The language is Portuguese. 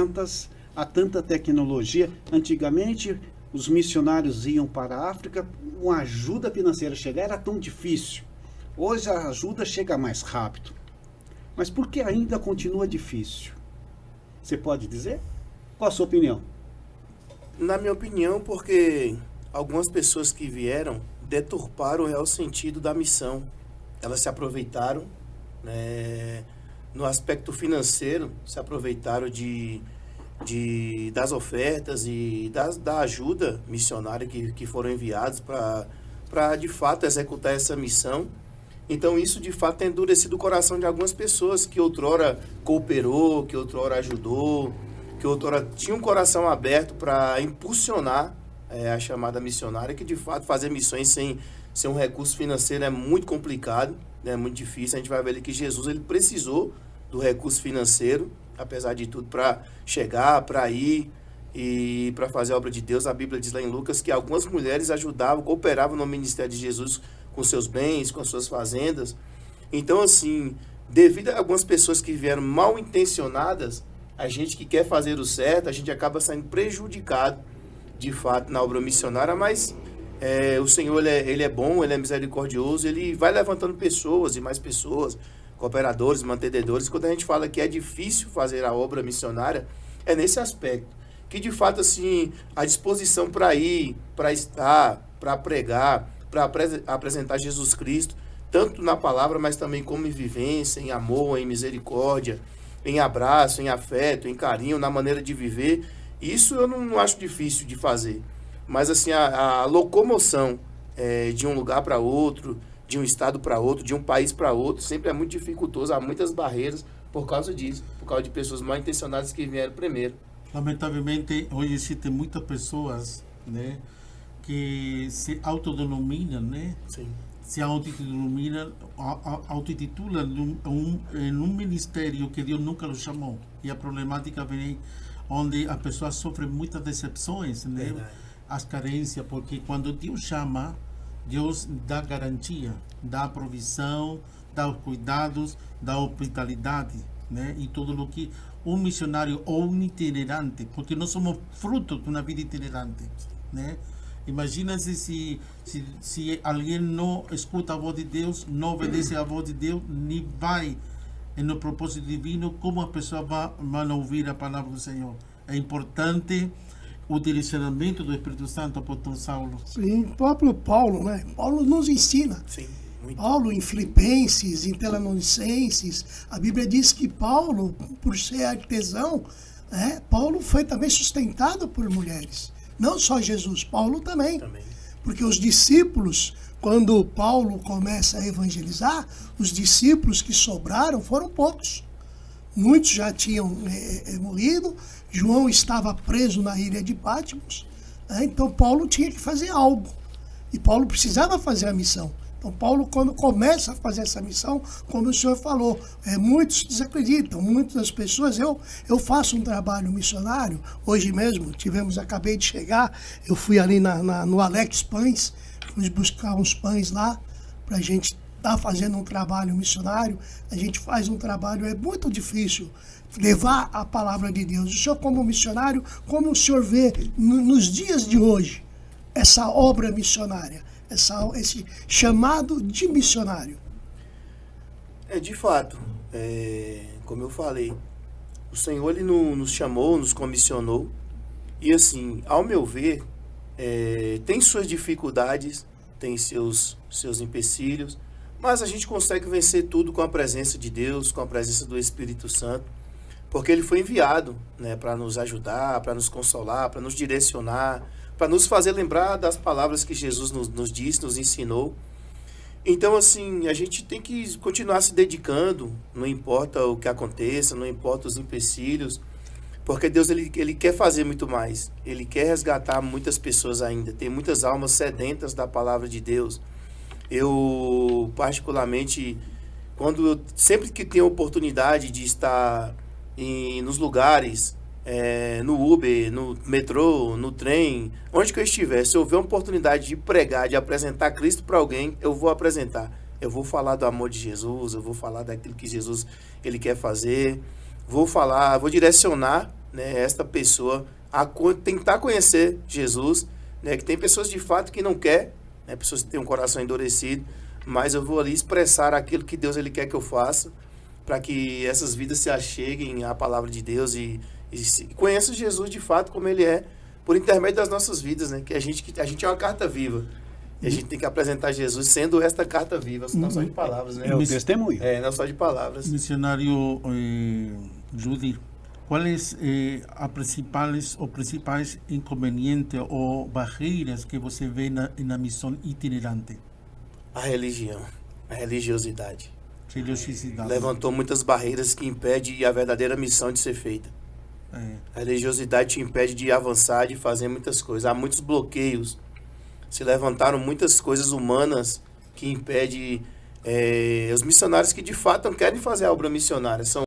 ferramentas, há tanta tecnologia. Antigamente, os missionários iam para a África, uma ajuda financeira chegar era tão difícil. Hoje a ajuda chega mais rápido. Mas por que ainda continua difícil? Você pode dizer? Qual a sua opinião? Na minha opinião, porque algumas pessoas que vieram deturparam o real sentido da missão. Elas se aproveitaram, né, no aspecto financeiro, se aproveitaram das ofertas e da ajuda missionária que foram enviados para de fato executar essa missão. Então isso de fato tem endurecido o coração de algumas pessoas que outrora cooperou, que outrora ajudou, que outrora tinha um coração aberto para impulsionar a chamada missionária, que de fato fazer missões sem um recurso financeiro é muito complicado, é muito difícil. A gente vai ver ali que Jesus ele precisou do recurso financeiro, apesar de tudo, para chegar, para ir e para fazer a obra de Deus. A Bíblia diz lá em Lucas que algumas mulheres ajudavam, cooperavam no ministério de Jesus com seus bens, com suas fazendas. Então, assim, devido a algumas pessoas que vieram mal intencionadas, a gente que quer fazer o certo, a gente acaba saindo prejudicado, de fato, na obra missionária, mas o Senhor, ele é bom, ele é misericordioso, ele vai levantando pessoas e mais pessoas, cooperadores, mantenedores. Quando a gente fala que é difícil fazer a obra missionária, é nesse aspecto, que de fato, assim, a disposição para ir, para estar, para pregar, para apresentar Jesus Cristo, tanto na palavra, mas também como em vivência, em amor, em misericórdia, em abraço, em afeto, em carinho, na maneira de viver. Isso eu não acho difícil de fazer. Mas assim, a locomoção de um lugar para outro, de um estado para outro, de um país para outro, sempre é muito dificultoso. Há muitas barreiras por causa disso, por causa de pessoas mal intencionadas que vieram primeiro. Lamentavelmente, hoje existem muitas pessoas, né, que se autodenominam, né? Sim. Se autodenominam, autotitulam em um ministério que Deus nunca os chamou. E a problemática vem onde a pessoa sofre muitas decepções, né? Verdade. As carências, porque quando Deus chama, Deus dá garantia, dá provisão, dá os cuidados, dá hospitalidade, né? E tudo o que um missionário ou um itinerante, porque nós somos fruto de uma vida itinerante, né? Imagina-se se alguém não escuta a voz de Deus, não obedece à voz de Deus, nem vai no propósito divino, como a pessoa vai ouvir a palavra do Senhor. É importante o direcionamento do Espírito Santo, apóstolo Saulo. Sim, o próprio Paulo, né? Paulo nos ensina. Sim, muito. Paulo, em Filipenses, em Tessalonicenses, a Bíblia diz que Paulo, por ser artesão, Paulo foi também sustentado por mulheres. Não só Jesus, Paulo também. Porque os discípulos, quando Paulo começa a evangelizar, os discípulos que sobraram foram poucos. Muitos já tinham morrido, João estava preso na ilha de Patmos, então Paulo tinha que fazer algo. E Paulo precisava fazer a missão. Então Paulo, quando começa a fazer essa missão, como o senhor falou, muitos desacreditam, muitas das pessoas, eu faço um trabalho missionário, hoje mesmo, acabei de chegar, eu fui ali no Alex Pães, fui buscar uns pães lá, para a gente estar fazendo um trabalho missionário. A gente faz um trabalho, é muito difícil levar a palavra de Deus. O senhor, como missionário, como o senhor vê nos dias de hoje essa obra missionária, esse chamado de missionário? De fato, como eu falei, o Senhor ele nos chamou, nos comissionou, e assim, ao meu ver, tem suas dificuldades, tem seus empecilhos, mas a gente consegue vencer tudo com a presença de Deus, com a presença do Espírito Santo, porque ele foi enviado, né, para nos ajudar, para nos consolar, para nos direcionar, para nos fazer lembrar das palavras que Jesus nos disse, nos ensinou. Então, assim, a gente tem que continuar se dedicando, não importa o que aconteça, não importa os empecilhos, porque Deus ele quer fazer muito mais. Ele quer resgatar muitas pessoas ainda. Tem muitas almas sedentas da palavra de Deus. Eu, particularmente, sempre que tenho oportunidade de estar nos lugares, no Uber, no metrô, no trem, onde que eu estiver, se eu ver uma oportunidade de pregar, de apresentar Cristo para alguém, eu vou apresentar. Eu vou falar do amor de Jesus, eu vou falar daquilo que Jesus ele quer fazer, vou direcionar né, esta pessoa a tentar conhecer Jesus, né, que tem pessoas de fato que não quer, né, pessoas que têm um coração endurecido, mas eu vou ali expressar aquilo que Deus ele quer que eu faça, para que essas vidas se acheguem à palavra de Deus e conheçam Jesus de fato como ele é, por intermédio das nossas vidas, né, que a gente é uma carta viva. E a gente tem que apresentar Jesus sendo esta carta viva, não só de palavras, né? É o testemunho. Não só de palavras. Missionário Judy, quais os principais inconvenientes ou barreiras que você vê na missão itinerante? A religião, a religiosidade. Religiosidade. Levantou muitas barreiras que impedem a verdadeira missão de ser feita. A religiosidade te impede de avançar, de fazer muitas coisas. Há muitos bloqueios. Se levantaram muitas coisas humanas que impedem os missionários que de fato não querem fazer a obra missionária. São